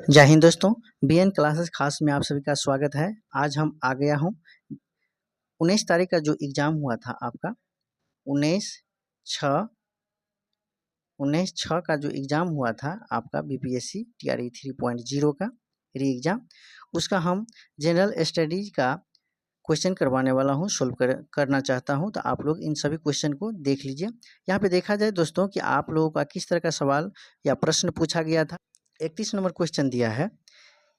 जय हिंद दोस्तों, BN classes खास में आप सभी का स्वागत है। आज हम आ गया हूँ 19 तारीख का जो एग्ज़ाम हुआ था आपका 19/6 19/6 का जो एग्ज़ाम हुआ था आपका बीपीएससी टीआरई 3.0 का री एग्ज़ाम, उसका हम जनरल स्टडीज का क्वेश्चन करवाने वाला हूँ, सोल्व करना चाहता हूँ। तो आप लोग इन सभी क्वेश्चन को देख लीजिए। यहाँ पे देखा जाए दोस्तों कि आप लोगों का किस तरह का सवाल या प्रश्न पूछा गया था। 31 नंबर क्वेश्चन दिया है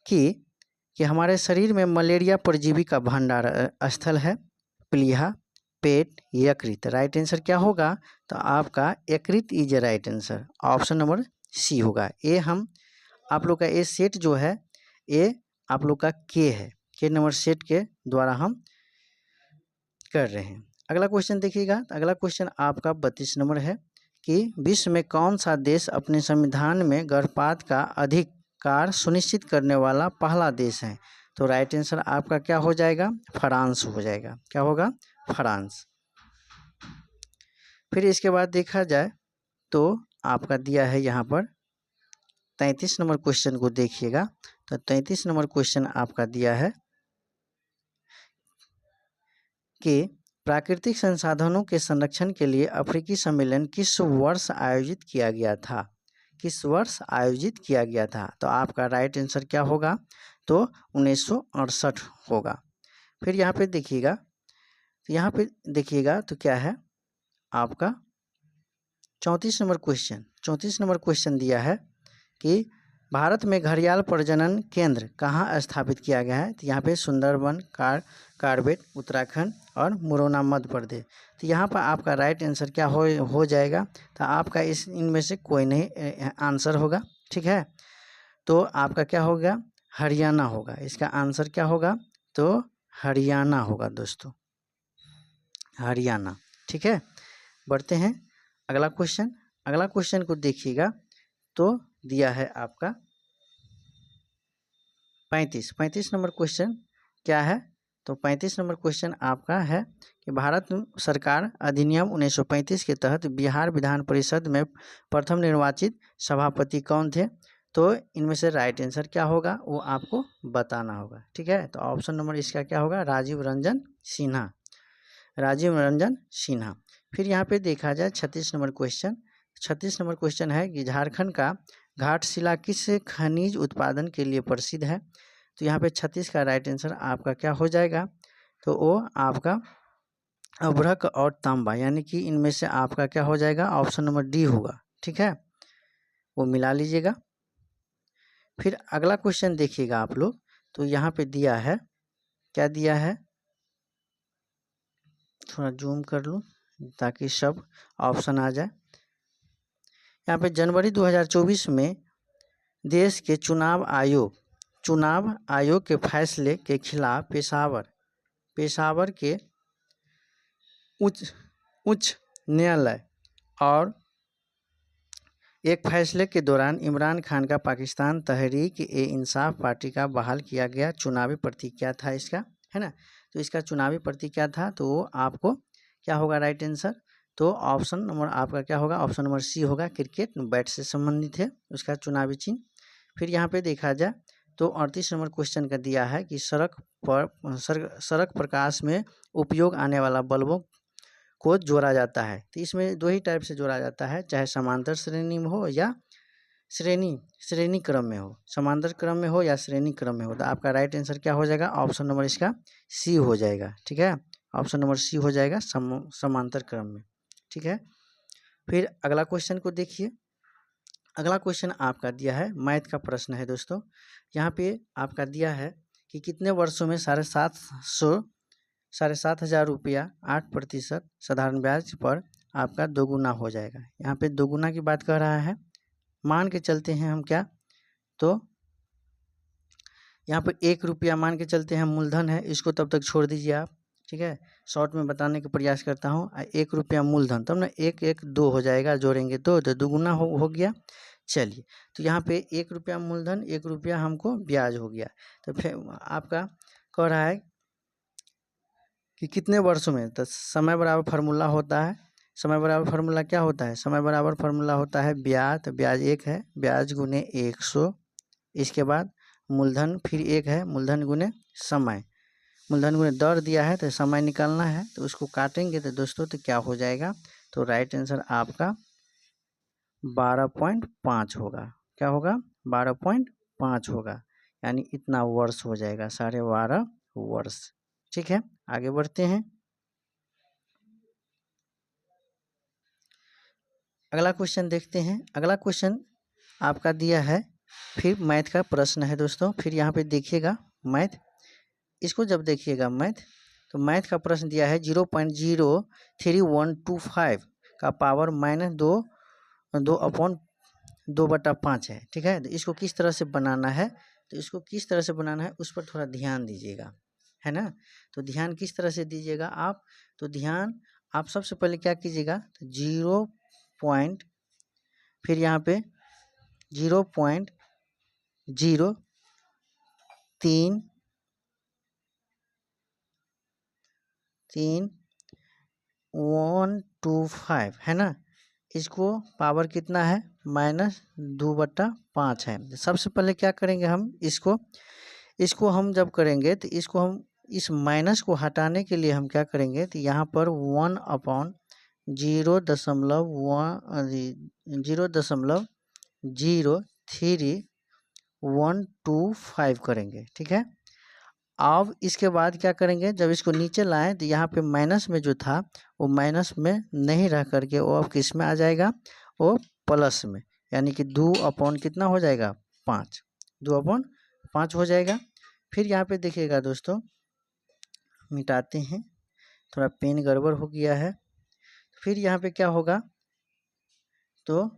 कि हमारे शरीर में मलेरिया परजीवी का भंडार स्थल है प्लीहा, पेट, यकृत। राइट आंसर क्या होगा? तो आपका यकृत is right answer, option number C होगा। ए हम आप लोग का ए सेट जो है, ए आप लोग का के है, के नंबर सेट के द्वारा हम कर रहे हैं। अगला क्वेश्चन देखिएगा। अगला क्वेश्चन आपका 32 नंबर है कि विश्व में कौन सा देश अपने संविधान में गर्भपात का अधिकार सुनिश्चित करने वाला पहला देश है? तो राइट आंसर आपका क्या हो जाएगा? फ्रांस हो जाएगा। क्या होगा? फ्रांस। फिर इसके बाद देखा जाए तो आपका दिया है यहाँ पर 33 नंबर क्वेश्चन को देखिएगा। तो 33 नंबर क्वेश्चन आपका दिया है कि प्राकृतिक संसाधनों के संरक्षण के लिए अफ्रीकी सम्मेलन किस वर्ष आयोजित किया गया था? किस वर्ष आयोजित किया गया था? तो आपका राइट आंसर क्या होगा? तो 1968 होगा। फिर यहाँ पे देखिएगा, तो यहाँ पे देखिएगा तो क्या है आपका 34 नंबर क्वेश्चन। 34 नंबर क्वेश्चन दिया है कि भारत में घड़ियाल प्रजनन केंद्र कहाँ स्थापित किया गया है? तो यहाँ पे सुंदरबन, कार्बेट उत्तराखंड और मुरैना मध्य प्रदेश। तो यहाँ पर आपका राइट आंसर क्या हो जाएगा? तो आपका इनमें से कोई नहीं आंसर होगा। ठीक है, तो आपका क्या होगा? हरियाणा होगा। इसका आंसर क्या होगा? तो हरियाणा होगा दोस्तों, हरियाणा। ठीक है, बढ़ते हैं अगला क्वेश्चन। अगला क्वेश्चन को देखिएगा तो दिया है आपका 35 नंबर क्वेश्चन क्या है? तो 35 नंबर क्वेश्चन आपका है कि भारत सरकार अधिनियम 1935 के तहत बिहार विधान परिषद में प्रथम निर्वाचित सभापति कौन थे? तो इनमें से राइट आंसर क्या होगा वो आपको बताना होगा। ठीक है, तो ऑप्शन नंबर इसका क्या होगा? राजीव रंजन सिन्हा, राजीव रंजन सिन्हा। फिर यहाँ पे देखा जाए 36 नंबर क्वेश्चन। 36 नंबर क्वेश्चन है कि झारखंड का घाटशिला किस खनिज उत्पादन के लिए प्रसिद्ध है? तो यहाँ पे 36 का राइट आंसर आपका क्या हो जाएगा? तो वो आपका अभ्रक और तांबा, यानी कि इनमें से आपका क्या हो जाएगा? ऑप्शन नंबर डी होगा। ठीक है, वो मिला लीजिएगा। फिर अगला क्वेश्चन देखिएगा आप लोग, तो यहाँ पे दिया है, क्या दिया है? थोड़ा जूम कर लूँ ताकि सब ऑप्शन आ जाए। यहाँ पे जनवरी 2024 में देश के चुनाव आयोग के फैसले के खिलाफ पेशावर के उच्च न्यायालय और एक फैसले के दौरान इमरान खान का पाकिस्तान तहरीक ए इंसाफ पार्टी का बहाल किया गया चुनावी प्रतीक क्या था इसका? है ना, तो इसका चुनावी प्रतीक क्या था? तो वो आपको क्या होगा राइट आंसर? तो ऑप्शन नंबर आपका क्या होगा? ऑप्शन नंबर सी होगा, क्रिकेट बैट से संबंधित है उसका चुनावी चिन्ह। फिर यहाँ पे देखा जाए तो 38 नंबर क्वेश्चन का दिया है कि सड़क प्रकाश में उपयोग आने वाला बल्बों को जोड़ा जाता है। तो इसमें दो ही टाइप से जोड़ा जाता है, चाहे समांतर श्रेणी में हो या श्रेणी क्रम में हो, समांतर क्रम में हो या श्रेणी क्रम में हो। तो आपका राइट आंसर क्या हो जाएगा? ऑप्शन नंबर इसका सी हो जाएगा। ठीक है, ऑप्शन नंबर सी हो जाएगा, समांतर क्रम में। ठीक है, फिर अगला क्वेश्चन को देखिए। अगला क्वेश्चन आपका दिया है, मैथ का प्रश्न है दोस्तों। यहाँ पे आपका दिया है कि कितने वर्षों में 7,500 रुपया 8% साधारण ब्याज पर आपका दोगुना हो जाएगा। यहाँ पे दोगुना की बात कर रहा है। मान के चलते हैं हम क्या, तो यहाँ पे 1 रुपया मान के चलते हैं मूलधन है, इसको तब तक छोड़ दीजिए आप। ठीक है, शॉर्ट में बताने का प्रयास करता हूँ। 1 रुपया मूलधन, तब ना 1 1 2 हो जाएगा, जोड़ेंगे तो दोगुना हो गया। चलिए, तो यहाँ पे 1 रुपया मूलधन, 1 रुपया हमको ब्याज हो गया। तो फिर आपका कह रहा है कि कितने वर्षों में? तो समय बराबर फार्मूला होता है। समय बराबर फार्मूला क्या होता है? समय बराबर फार्मूला होता है ब्याज। तो ब्याज 1 है, ब्याज गुने 100 इसके बाद मूलधन फिर एक है मूलधन गुने समय, मूलधन गुने दर दिया है तो समय निकालना है, तो उसको काटेंगे तो दोस्तों तो क्या हो जाएगा, तो राइट आंसर आपका 12.5 होगा। क्या होगा, 12.5 होगा, यानी इतना वर्ष हो जाएगा, 12.5 वर्ष। ठीक है, आगे बढ़ते हैं। अगला क्वेश्चन देखते हैं। अगला क्वेश्चन आपका दिया है, फिर मैथ का प्रश्न है दोस्तों। फिर यहाँ पे देखिएगा मैथ, इसको जब देखिएगा मैथ, तो मैथ का प्रश्न दिया है 0.03125 का पावर -2/5 है। ठीक है, तो इसको किस तरह से बनाना है, तो इसको किस तरह से बनाना है उस पर थोड़ा ध्यान दीजिएगा, है ना। तो ध्यान किस तरह से दीजिएगा आप, तो ध्यान आप सबसे पहले क्या कीजिएगा, तो 0 पॉइंट, फिर यहाँ पे 0.0331125 है ना, इसको पावर कितना है, -2/5 है। सबसे पहले क्या करेंगे हम, इसको हम जब करेंगे तो इसको हम इस माइनस को हटाने के लिए हम क्या करेंगे, तो यहाँ पर 0.03125 करेंगे। ठीक है, अब इसके बाद क्या करेंगे, जब इसको नीचे लाएं तो यहाँ पे माइनस में जो था वो माइनस में नहीं रह करके वो अब किस में आ जाएगा, वो प्लस में, यानी कि 2 कितना हो जाएगा, 5, 2/5 हो जाएगा। फिर यहाँ पे देखिएगा दोस्तों, मिटाते हैं, थोड़ा पेन गड़बड़ हो गया है। फिर यहाँ पे क्या होगा, तो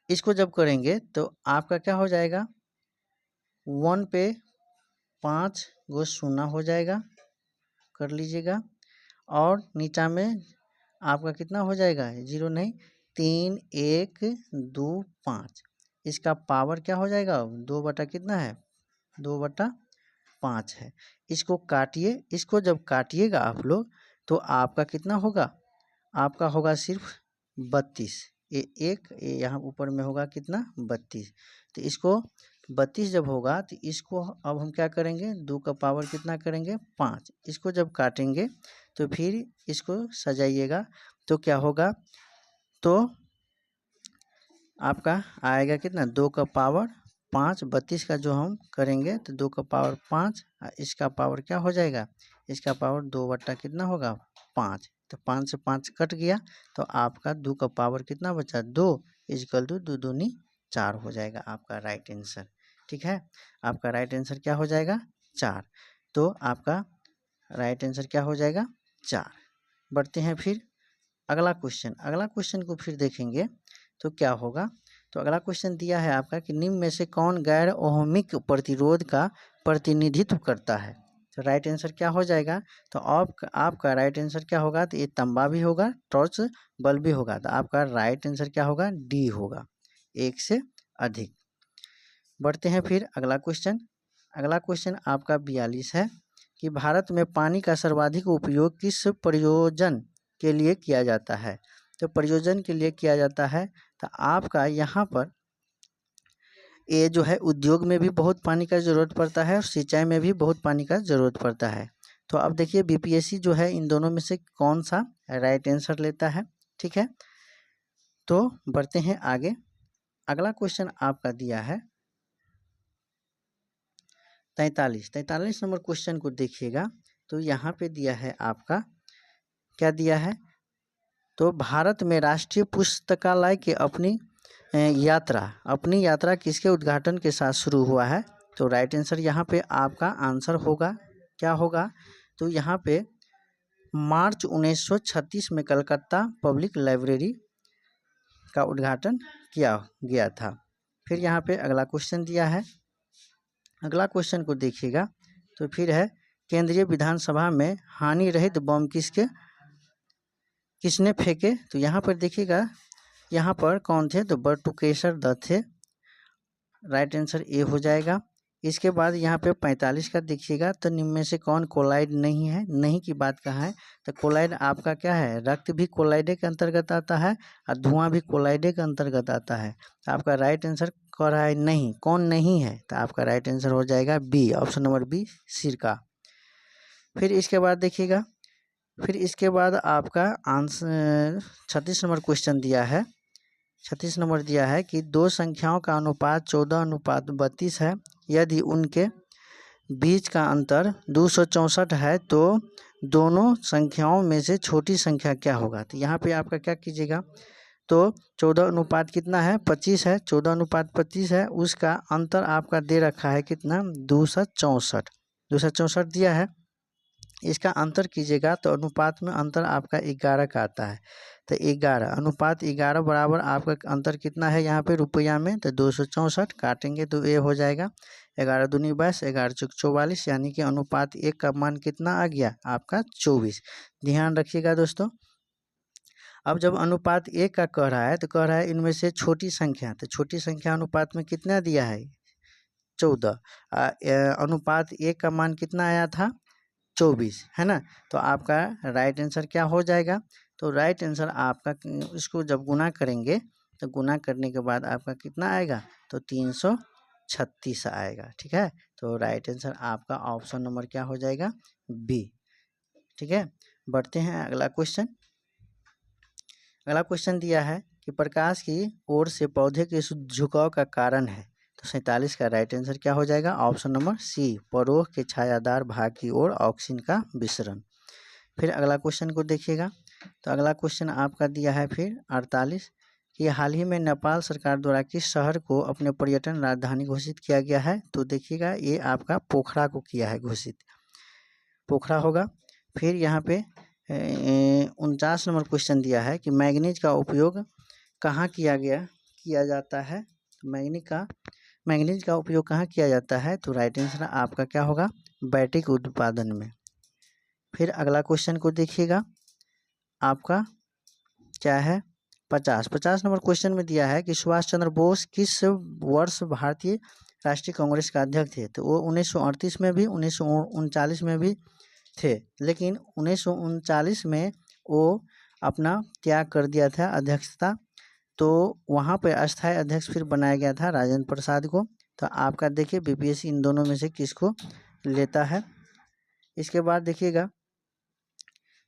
इसको जब करेंगे तो आपका क्या हो जाएगा, 1 पे 5 गो शून्य हो जाएगा, कर लीजिएगा, और नीचा में आपका कितना हो जाएगा, 0 नहीं, 3 1 2 5, इसका पावर क्या हो जाएगा, 2 बटा कितना है, 2/5 है। इसको काटिए, इसको जब काटिएगा आप लोग तो आपका कितना होगा, आपका होगा सिर्फ 32, ये यहाँ ऊपर में होगा कितना, 32। तो इसको 32 जब होगा तो इसको अब हम क्या करेंगे, 2 का पावर कितना करेंगे, 5, इसको जब काटेंगे तो फिर इसको सजाइएगा तो क्या होगा, तो आपका आएगा कितना, 2 का पावर 5, 32 का जो हम करेंगे तो 2 का पावर 5, इसका पावर क्या हो जाएगा, इसका पावर 2 बट्टा कितना होगा, 5, तो 5 से 5 कट गया, तो आपका 2 का पावर कितना बचा, 2, इक्वल टू 2 दूनी 4 हो जाएगा आपका राइट आंसर। ठीक है, आपका राइट आंसर क्या हो जाएगा, 4, तो आपका राइट आंसर क्या हो जाएगा, 4। बढ़ते हैं फिर अगला क्वेश्चन। अगला क्वेश्चन को फिर देखेंगे तो क्या होगा, तो अगला क्वेश्चन दिया है आपका कि निम्न में से कौन गैर ओहमिक प्रतिरोध का प्रतिनिधित्व करता है, तो राइट आंसर क्या हो जाएगा, तो आपका राइट आंसर क्या होगा, तो ये तांबा भी होगा, टॉर्च बल्ब भी होगा, तो आपका राइट आंसर क्या होगा, डी होगा, 1 से अधिक। बढ़ते हैं फिर अगला क्वेश्चन। अगला क्वेश्चन आपका 42 है कि भारत में पानी का सर्वाधिक उपयोग किस प्रयोजन के लिए किया जाता है, तो प्रयोजन के लिए किया जाता है, तो आपका यहाँ पर ये जो है उद्योग में भी बहुत पानी का ज़रूरत पड़ता है और सिंचाई में भी बहुत पानी का ज़रूरत पड़ता है। तो अब देखिए बीपीएससी जो है इन दोनों में से कौन सा राइट आंसर लेता है। ठीक है, तो बढ़ते हैं आगे। अगला क्वेश्चन आपका दिया है 43 नंबर क्वेश्चन को देखिएगा, तो यहाँ पे दिया है आपका क्या दिया है, तो भारत में राष्ट्रीय पुस्तकालय के अपनी यात्रा किसके उद्घाटन के साथ शुरू हुआ है, तो राइट आंसर यहाँ पे आपका आंसर होगा, क्या होगा, तो यहाँ पे मार्च 1936 में कलकत्ता पब्लिक लाइब्रेरी का उद्घाटन किया गया था। फिर यहाँ पे अगला क्वेश्चन दिया है, अगला क्वेश्चन को देखिएगा, तो फिर है केंद्रीय विधानसभा में हानि रहित बम किसने फेंके, तो यहाँ पर देखिएगा, यहाँ पर कौन थे, तो बटुकेश्वर दत्त थे, राइट आंसर ए हो जाएगा। इसके बाद यहाँ पे 45 का देखिएगा, तो निम्न में से कौन कोलाइड नहीं है, नहीं की बात कहाँ है, तो कोलाइड आपका क्या है, रक्त भी कोलाइडे के अंतर्गत आता है और धुआं भी कोलाइडे के अंतर्गत आता है। तो आपका राइट आंसर कह रहा है नहीं, कौन नहीं है, तो आपका राइट आंसर हो जाएगा बी, ऑप्शन नंबर बी, सिरका। फिर इसके बाद देखिएगा, फिर इसके बाद आपका आंसर 36 नंबर क्वेश्चन दिया है, 36 नंबर दिया है कि दो संख्याओं का अनुपात 14:32 है, यदि उनके बीच का अंतर 264 है तो दोनों संख्याओं में से छोटी संख्या क्या होगा। तो यहाँ पे आपका क्या कीजिएगा, तो 14 अनुपात कितना है, 25 है, 14 अनुपात 25 है, उसका अंतर आपका दे रखा है कितना, 264, 264 दिया है, इसका अंतर कीजिएगा तो अनुपात में अंतर आपका 11 का आता है। तो 11 अनुपात 11 बराबर आपका अंतर कितना है यहाँ पे रुपया में, तो 264 काटेंगे तो ये हो जाएगा 11 दूनी 22, 11 चौक 44, यानी कि अनुपात 1 का मान कितना आ गया आपका 24। ध्यान रखिएगा दोस्तों। अब जब अनुपात 1 का कह रहा है तो कह रहा है इनमें से छोटी संख्या, तो छोटी संख्या अनुपात में कितना दिया है 14, अनुपात 1 का मान कितना आया था 24, है ना। तो आपका राइट आंसर क्या हो जाएगा, तो राइट आंसर आपका इसको जब गुना करेंगे तो गुना करने के बाद आपका कितना आएगा, तो 336 आएगा। ठीक है, तो राइट आंसर आपका ऑप्शन नंबर क्या हो जाएगा, बी। ठीक है, बढ़ते हैं अगला क्वेश्चन। अगला क्वेश्चन दिया है कि प्रकाश की ओर से पौधे के झुकाव का कारण है, तो 47 का राइट आंसर क्या हो जाएगा, ऑप्शन नंबर सी, परोह के छायादार भाग की ओर ऑक्सीजन का विसरण। फिर अगला क्वेश्चन को देखिएगा, तो अगला क्वेश्चन आपका दिया है फिर 48 कि हाल ही में नेपाल सरकार द्वारा किस शहर को अपने पर्यटन राजधानी घोषित किया गया है। तो देखिएगा ये आपका पोखरा को किया है घोषित, पोखरा होगा। फिर यहाँ पे 49 नंबर क्वेश्चन दिया है कि मैंगनीज का उपयोग कहाँ किया जाता है। तो मैंगनीज का उपयोग कहाँ किया जाता है, तो राइट आंसर आपका क्या होगा, बैटरी के उत्पादन में। फिर अगला क्वेश्चन को देखिएगा, आपका क्या है 50 नंबर क्वेश्चन में दिया है कि सुभाष चंद्र बोस किस वर्ष भारतीय राष्ट्रीय कांग्रेस का अध्यक्ष थे। तो वो 1938 में भी 1939 में भी थे, लेकिन 1939 में वो अपना त्याग कर दिया था अध्यक्षता, तो वहाँ पे अस्थायी अध्यक्ष फिर बनाया गया था राजेंद्र प्रसाद को। तो आपका देखिए बीपीएससी इन दोनों में से किसको लेता है। इसके बाद देखिएगा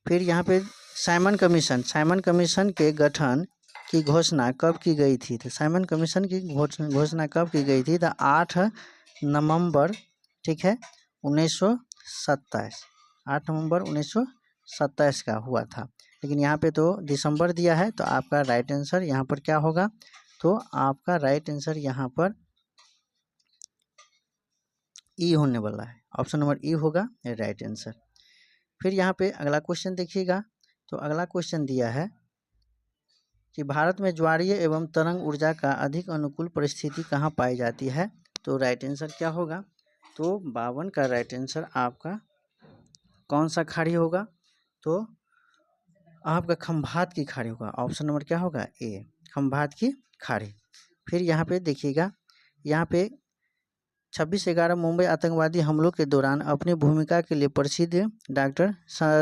फिर यहाँ पे साइमन कमीशन के गठन की घोषणा कब की गई थी। तो साइमन कमीशन की घोषणा कब की गई थी, तो 8 नवंबर, ठीक है, 1927, 8 नवंबर 1927 का हुआ था, लेकिन यहाँ पे तो दिसंबर दिया है। तो आपका राइट आंसर यहाँ पर क्या होगा, तो आपका राइट आंसर यहाँ पर ई होने वाला है, ऑप्शन नंबर ई होगा राइट आंसर। फिर यहाँ पे अगला क्वेश्चन देखिएगा, तो अगला क्वेश्चन दिया है कि भारत में ज्वारीय एवं तरंग ऊर्जा का अधिक अनुकूल परिस्थिति कहाँ पाई जाती है। तो राइट आंसर क्या होगा, तो 52 का राइट आंसर आपका कौन सा खाड़ी होगा, तो आपका खंभात की खाड़ी होगा, ऑप्शन नंबर क्या होगा ए, खंभात की खाड़ी। फिर यहाँ पे देखिएगा, यहाँ पे 26/11 मुंबई आतंकवादी हमलों के दौरान अपनी भूमिका के लिए प्रसिद्ध डॉक्टर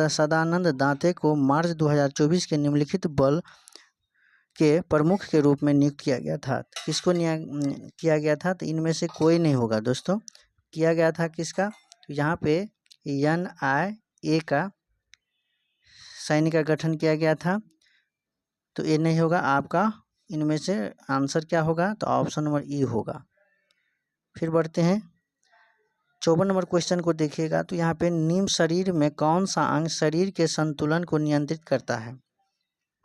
सदानंद दाते को मार्च 2024 के निम्नलिखित बल के प्रमुख के रूप में नियुक्त किया गया था। किसको किया गया था, तो इनमें से कोई नहीं होगा दोस्तों, किया गया था किसका, तो यहाँ पे NIA का सैनिक का गठन किया गया था। तो ये नहीं होगा आपका, इनमें से आंसर क्या होगा, तो ऑप्शन नंबर ई होगा। फिर बढ़ते हैं 54 नंबर क्वेश्चन को देखिएगा, तो यहाँ पे निम्न शरीर में कौन सा अंग शरीर के संतुलन को नियंत्रित करता है।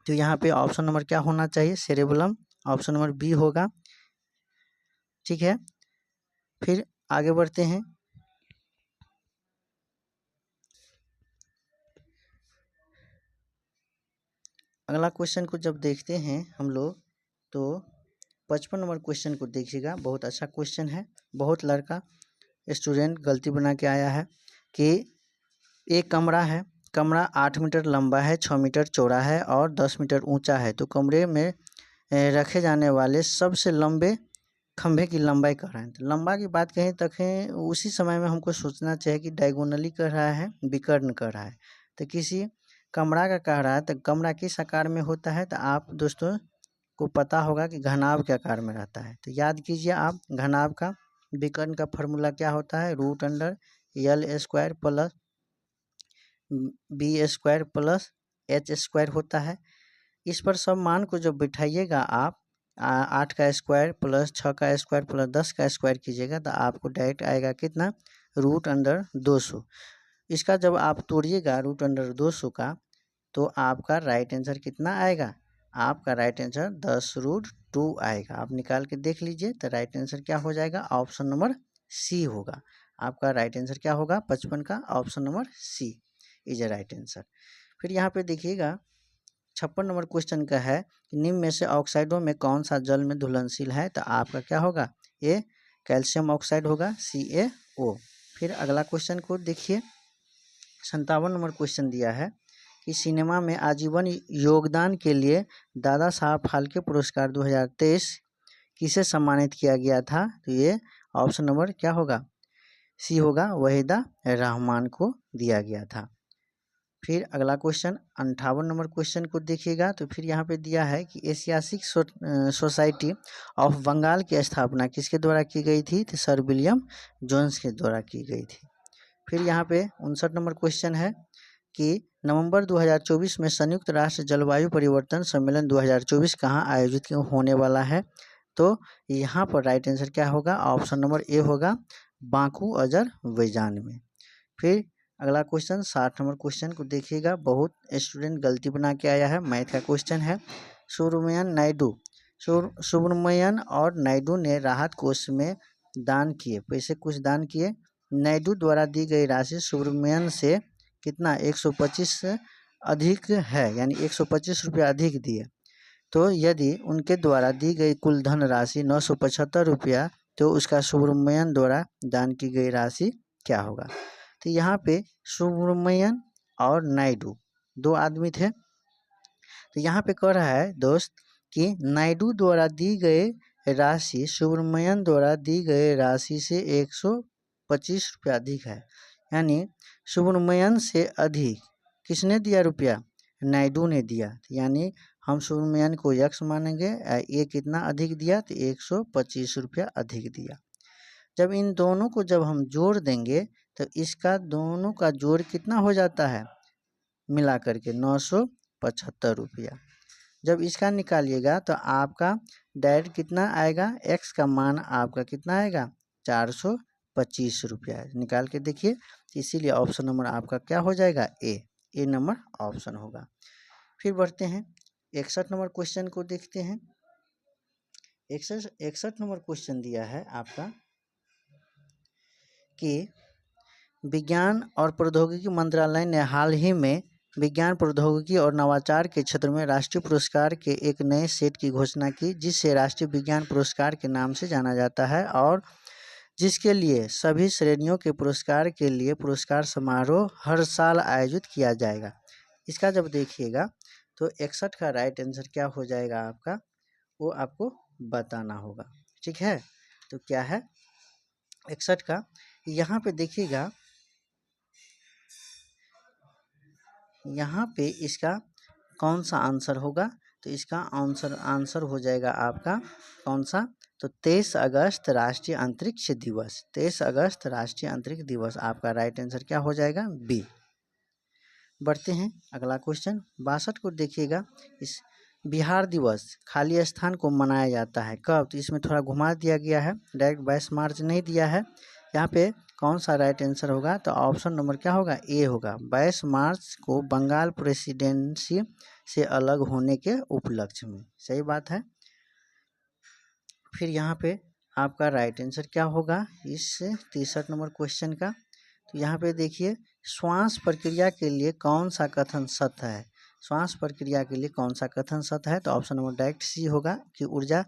तो यहाँ पे ऑप्शन नंबर क्या होना चाहिए, सेरेबेलम, ऑप्शन नंबर बी होगा। ठीक है, फिर आगे बढ़ते हैं। अगला क्वेश्चन को जब देखते हैं हम लोग, तो 55 नंबर क्वेश्चन को देखिएगा, बहुत अच्छा क्वेश्चन है, बहुत लड़का स्टूडेंट गलती बना के आया है कि एक कमरा है, कमरा 8 मीटर लंबा है, 6 मीटर चौड़ा है और 10 मीटर ऊंचा है। तो कमरे में रखे जाने वाले सबसे लंबे खंभे की लंबाई कह रहे हैं। तो लंबा की बात कहें तक उसी समय में हमको सोचना चाहिए कि डायगोनली कह रहा है, विकर्ण कह रहा है। तो किसी कमरा का कह रहा है तो कमरा किस आकार में होता है, तो आप दोस्तों को पता होगा कि घनाभ के आकार में रहता है। तो याद कीजिए आप, घनाभ का विकर्ण का फॉर्मूला क्या होता है, √L² plus B² plus H² होता है। इस पर सब मान को जब बिठाइएगा आप 8 का स्क्वायर प्लस 6 का स्क्वायर प्लस 10 का स्क्वायर कीजिएगा तो आपको डायरेक्ट आएगा कितना, √200। इसका जब आप तोड़िएगा √200 का तो आपका राइट आंसर कितना आएगा, आपका राइट आंसर 10√2 आएगा। आप निकाल के देख लीजिए तो राइट आंसर क्या हो जाएगा, ऑप्शन नंबर सी होगा। आपका राइट आंसर क्या होगा 55 का, option number C is a right answer. फिर यहाँ पे देखिएगा 56 नंबर क्वेश्चन का है कि निम्न में से ऑक्साइडों में कौन सा जल में घुलनशील है, तो आपका क्या होगा, ए कैल्शियम ऑक्साइड होगा, CaO। फिर अगला क्वेश्चन को देखिए 57 नंबर क्वेश्चन दिया है कि सिनेमा में आजीवन योगदान के लिए दादा साहब फाल्के पुरस्कार 2023 किसे सम्मानित किया गया था, तो ये ऑप्शन नंबर क्या होगा, सी होगा, वहीदा रहमान को दिया गया था। फिर अगला क्वेश्चन 58 नंबर क्वेश्चन को देखिएगा तो फिर यहाँ पे दिया है कि एशियाटिक सोसाइटी ऑफ बंगाल की स्थापना किसके द्वारा की गई थी, तो सर विलियम जोन्स के द्वारा की गई थी। फिर यहाँ पे 59 नंबर क्वेश्चन है कि नवंबर 2024 में संयुक्त राष्ट्र जलवायु परिवर्तन सम्मेलन 2024 कहाँ आयोजित होने वाला है, तो यहाँ पर राइट आंसर क्या होगा, ऑप्शन नंबर ए होगा, बाकू अजरबैजान में। फिर अगला क्वेश्चन 60 नंबर क्वेश्चन को देखिएगा, बहुत स्टूडेंट गलती बना के आया है, मैथ का क्वेश्चन है। सुब्रमण्यन और नायडू ने राहत कोष में दान किए, पैसे कुछ दान किए। नायडू द्वारा दी गई राशि सुब्रमण्यन से कितना 125 से अधिक है, यानी 125 रुपया अधिक दिए। तो यदि उनके द्वारा दी गई कुल धन राशि 975 रुपया, तो उसका सुब्रमण्यन द्वारा दान की गई राशि क्या होगा। तो यहाँ पे सुब्रमण्यन और नायडू दो आदमी थे। तो यहाँ पे कह रहा है दोस्त कि नायडू द्वारा दी गई राशि सुब्रमण्यन द्वारा दी गई राशि से 125 रुपया अधिक है, यानी सुब्रमण्यन से अधिक किसने दिया रुपया, नायडू ने दिया। यानी हम सुब्रमण्यन को यक्स मानेंगे, ये कितना अधिक दिया, तो 125 रुपया अधिक दिया। जब इन दोनों को जब हम जोड़ देंगे तो इसका दोनों का जोड़ कितना हो जाता है, मिला करके 975 रुपया। जब इसका निकालिएगा तो आपका डायरेक्ट कितना आएगा, एक्स का मान आपका कितना आएगा 425 रुपया। निकाल के देखिए, इसीलिए ऑप्शन नंबर आपका क्या हो जाएगा, ए नंबर ऑप्शन होगा। फिर बढ़ते हैं 61 नंबर क्वेश्चन को देखते हैं। 61 नंबर क्वेश्चन दिया है आपका कि विज्ञान और प्रौद्योगिकी मंत्रालय ने हाल ही में विज्ञान प्रौद्योगिकी और नवाचार के क्षेत्र में राष्ट्रीय पुरस्कार के एक नए सेट की घोषणा की, जिसे राष्ट्रीय विज्ञान पुरस्कार के नाम से जाना जाता है और जिसके लिए सभी श्रेणियों के पुरस्कार के लिए पुरस्कार समारोह हर साल आयोजित किया जाएगा। इसका जब देखिएगा तो 61 का राइट आंसर क्या हो जाएगा आपका, वो आपको बताना होगा, ठीक है। तो क्या है 61 का, यहाँ पे देखिएगा, यहाँ पे इसका कौन सा आंसर होगा, तो इसका आंसर हो जाएगा आपका कौन सा, तो 23 अगस्त राष्ट्रीय अंतरिक्ष दिवस। 23 अगस्त राष्ट्रीय अंतरिक्ष दिवस आपका राइट आंसर क्या हो जाएगा, बी। बढ़ते हैं अगला क्वेश्चन 62 को देखिएगा। इस बिहार दिवस खाली स्थान को मनाया जाता है कब, तो इसमें थोड़ा घुमा दिया गया है, डायरेक्ट 22 मार्च नहीं दिया है। यहाँ पे कौन सा राइट आंसर होगा, तो ऑप्शन नंबर क्या होगा, ए होगा। 22 मार्च को बंगाल प्रेसिडेंसी से अलग होने के उपलक्ष्य में, सही बात है। फिर यहाँ पे आपका राइट आंसर क्या होगा इस 63 नंबर क्वेश्चन का, तो यहाँ पे देखिए श्वास प्रक्रिया के लिए कौन सा कथन सत्य है। श्वास प्रक्रिया के लिए कौन सा कथन सत्य है, तो ऑप्शन नंबर डायरेक्ट सी होगा कि ऊर्जा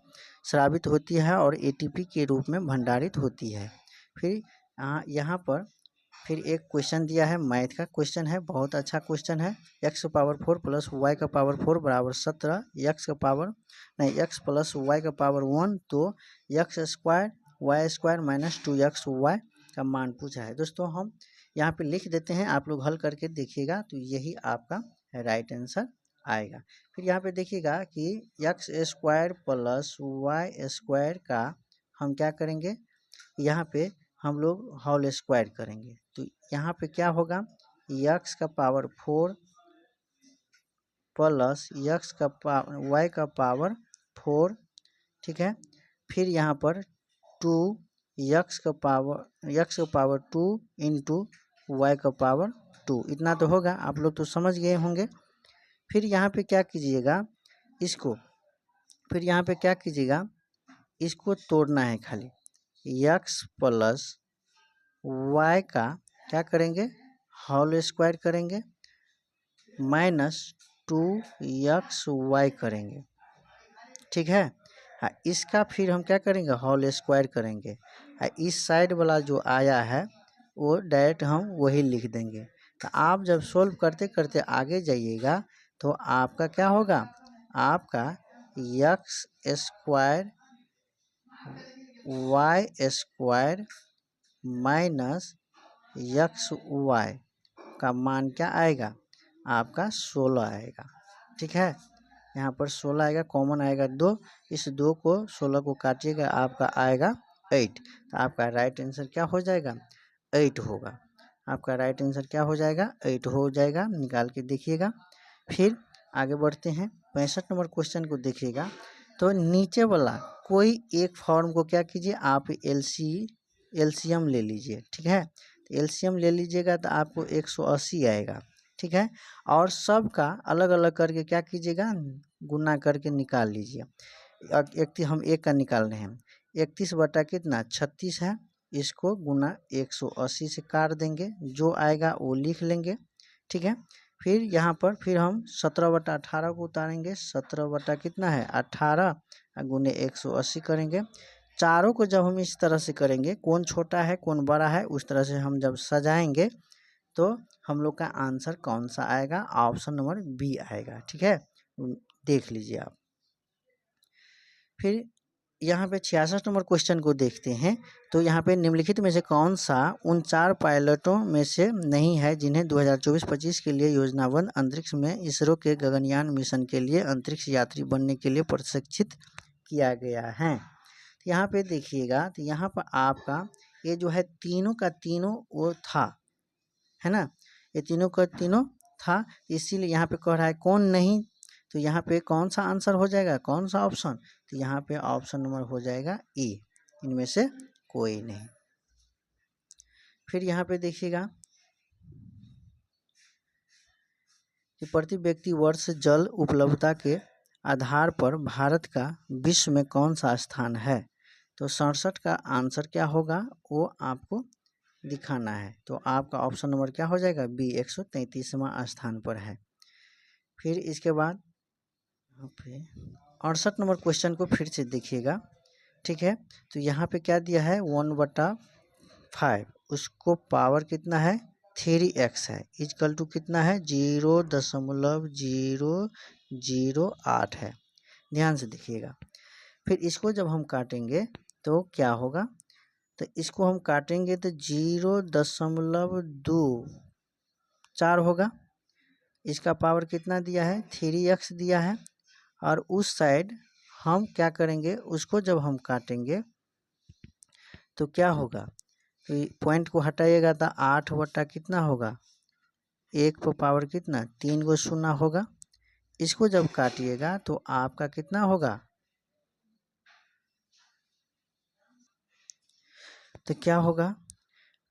स्रावित होती है और एटीपी के रूप में भंडारित होती है। फिर यहाँ पर फिर एक क्वेश्चन दिया है, मैथ का क्वेश्चन है, बहुत अच्छा क्वेश्चन है। x का पावर 4 प्लस y का पावर 4 बराबर 17, x का पावर नहीं x प्लस y का पावर 1, तो x square Y square minus 2xy का मान पूछा है। दोस्तों हम यहाँ पे लिख देते हैं, आप लोग हल करके देखिएगा तो यही आपका राइट आंसर आएगा। फिर यहाँ पे देखिएगा कि X square plus Y square का हम क्या करेंगे, यहाँ पे हम लोग होल स्क्वायर करेंगे, तो यहाँ पे क्या होगा, एक्स का पावर 4 प्लस एक्स का पावर वाई का पावर 4, ठीक है। फिर यहाँ पर 2 एक्स का पावर 2 इंटू वाई का पावर 2, इतना तो होगा, आप लोग तो समझ गए होंगे। फिर यहाँ पे क्या कीजिएगा, इसको तोड़ना है खाली, एक्स प्लस वाई का क्या करेंगे, होल स्क्वायर करेंगे, माइनस 2xy करेंगे, ठीक है। हाँ, इसका फिर हम क्या करेंगे, होल स्क्वायर करेंगे। इस साइड वाला जो आया है वो डायरेक्ट हम वही लिख देंगे। तो आप जब सोल्व करते करते आगे जाइएगा तो आपका क्या होगा, आपका X square Y square minus X Y का मान क्या आएगा, आपका 16 आएगा, ठीक है। यहाँ पर 16 आएगा, कॉमन आएगा 2, इस 2 को 16 को काटिएगा, आपका आएगा 8, तो आपका राइट आंसर क्या हो जाएगा, 8 होगा। आपका राइट आंसर क्या हो जाएगा, 8 हो जाएगा, निकाल के देखिएगा। फिर आगे बढ़ते हैं, 65 नंबर क्वेश्चन को देखिएगा। तो नीचे वाला कोई एक फॉर्म को क्या कीजिए, आप एलसीएम ले लीजिए, ठीक है। तो एलसीएम ले लीजिएगा तो आपको 180 आएगा, ठीक है। और सब का अलग अलग करके क्या कीजिएगा, गुना करके निकाल लीजिए। हम एक का निकाल रहे हैं, 31 बटा कितना 36 है, इसको गुना 180 से काट देंगे, जो आएगा वो लिख लेंगे, ठीक है। फिर यहाँ पर फिर हम 17 बटा 18 को उतारेंगे, 17 बटा कितना है 18 गुने 180 करेंगे। चारों को जब हम इस तरह से करेंगे, कौन छोटा है कौन बड़ा है, उस तरह से हम जब सजाएंगे तो हम लोग का आंसर कौन सा आएगा, ऑप्शन नंबर बी आएगा, ठीक है, देख लीजिए आप। फिर यहाँ पे 66 नंबर क्वेश्चन को देखते हैं। तो यहाँ पे निम्नलिखित में से कौन सा उन 4 पायलटों में से नहीं है जिन्हें 2024-25 के लिए योजनाबद्ध अंतरिक्ष में इसरो के गगनयान मिशन के लिए अंतरिक्ष यात्री बनने के लिए प्रशिक्षित किया गया है। तो यहाँ पे देखिएगा, तो यहाँ पर आपका ये जो है तीनों का तीनों वो था, है ना, ये तीनों का तीनों था, इसीलिए यहाँ पे कह रहा है कौन नहीं, तो यहाँ पे कौन सा आंसर हो जाएगा, कौन सा ऑप्शन, तो यहाँ पे ऑप्शन नंबर हो जाएगा ए, इनमें से कोई नहीं। फिर यहाँ पे देखिएगा कि प्रति व्यक्ति वर्ष जल उपलब्धता के आधार पर भारत का विश्व में कौन सा स्थान है, तो 67 का आंसर क्या होगा वो आपको दिखाना है। तो आपका ऑप्शन नंबर क्या हो जाएगा, बी 133वां स्थान पर है। फिर इसके बाद 68 नंबर क्वेश्चन को फिर से देखिएगा, ठीक है। तो यहाँ पे क्या दिया है 1/5, उसको पावर कितना है 3x है, इक्वल टू कितना है 0.008 है, ध्यान से देखिएगा। फिर इसको जब हम काटेंगे तो क्या होगा, तो इसको हम काटेंगे तो 0.24 होगा, इसका पावर कितना दिया है 3x दिया है, और उस साइड हम क्या करेंगे, उसको जब हम काटेंगे तो क्या होगा, तो पॉइंट को हटाइएगा तो 8 बटा कितना होगा, 1 पर पावर कितना 3 को शून्य होगा, इसको जब काटिएगा तो आपका कितना होगा, तो क्या होगा,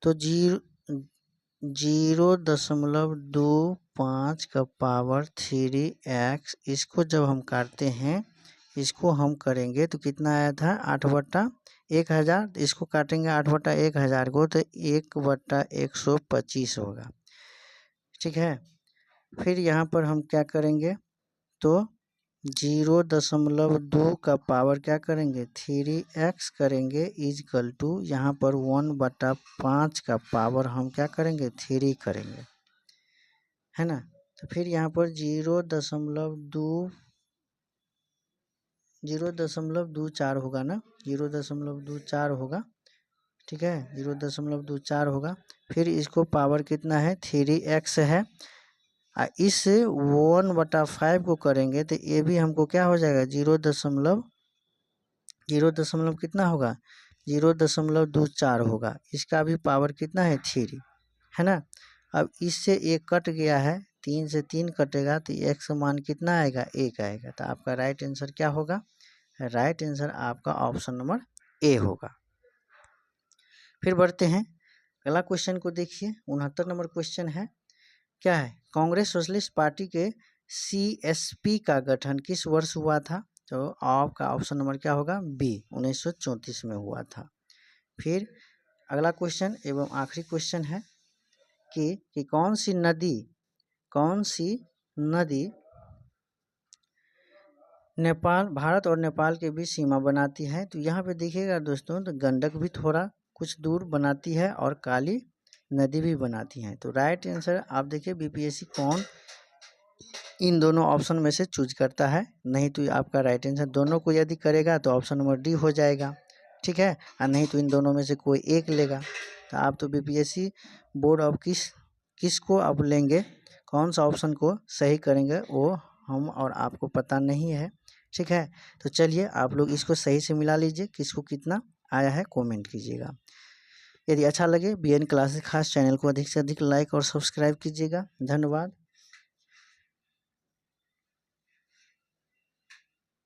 तो 0.25 का पावर 3x, इसको जब हम काटते हैं, इसको हम करेंगे तो कितना आया था 8/1000, इसको काटेंगे 8/1000 को तो 1/125 होगा, ठीक है। फिर यहाँ पर हम क्या करेंगे, तो 0.2 का पावर क्या करेंगे 3x करेंगे इजकल टू यहाँ पर 1/5 का पावर हम क्या करेंगे 3 करेंगे, है ना। तो फिर यहाँ पर 0.24 होगा ना, 0.24 होगा, ठीक है, 0.24 होगा। फिर इसको पावर कितना है 3x है, इस 1/5 को करेंगे तो ये भी हमको क्या हो जाएगा 0 दशमलव कितना होगा 0.24 होगा। इसका भी पावर कितना है 3, है ना। अब इससे एक कट गया है, 3 से 3 कटेगा तो x का मान कितना आएगा 1 आएगा। तो आपका राइट आंसर क्या होगा, राइट आंसर आपका ऑप्शन नंबर ए होगा। फिर बढ़ते हैं अगला क्वेश्चन को देखिए, 69 नंबर क्वेश्चन है, क्या है, कांग्रेस सोशलिस्ट पार्टी के CSP का गठन किस वर्ष हुआ था। तो आपका ऑप्शन नंबर क्या होगा बी, 1934 में हुआ था। फिर अगला क्वेश्चन एवं आखिरी क्वेश्चन है कि कौन सी नदी नेपाल, भारत और नेपाल के बीच सीमा बनाती है। तो यहाँ पे देखिएगा दोस्तों, तो गंडक भी थोड़ा कुछ दूर बनाती है और काली नदी भी बनाती है। तो राइट आंसर आप देखिए बीपीएससी कौन इन दोनों ऑप्शन में से चूज करता है, नहीं तो आपका राइट आंसर दोनों को यदि करेगा तो ऑप्शन नंबर डी हो जाएगा, ठीक है, और नहीं तो इन दोनों में से कोई एक लेगा। तो आप तो बीपीएससी बोर्ड ऑफ किसको आप लेंगे, कौन सा ऑप्शन को सही करेंगे वो हम और आपको पता नहीं है, ठीक है। तो चलिए आप लोग इसको सही से मिला लीजिए, किसको कितना आया है कमेंट कीजिएगा। यदि अच्छा लगे BN क्लासेस खास चैनल को अधिक से अधिक लाइक और सब्सक्राइब कीजिएगा। धन्यवाद।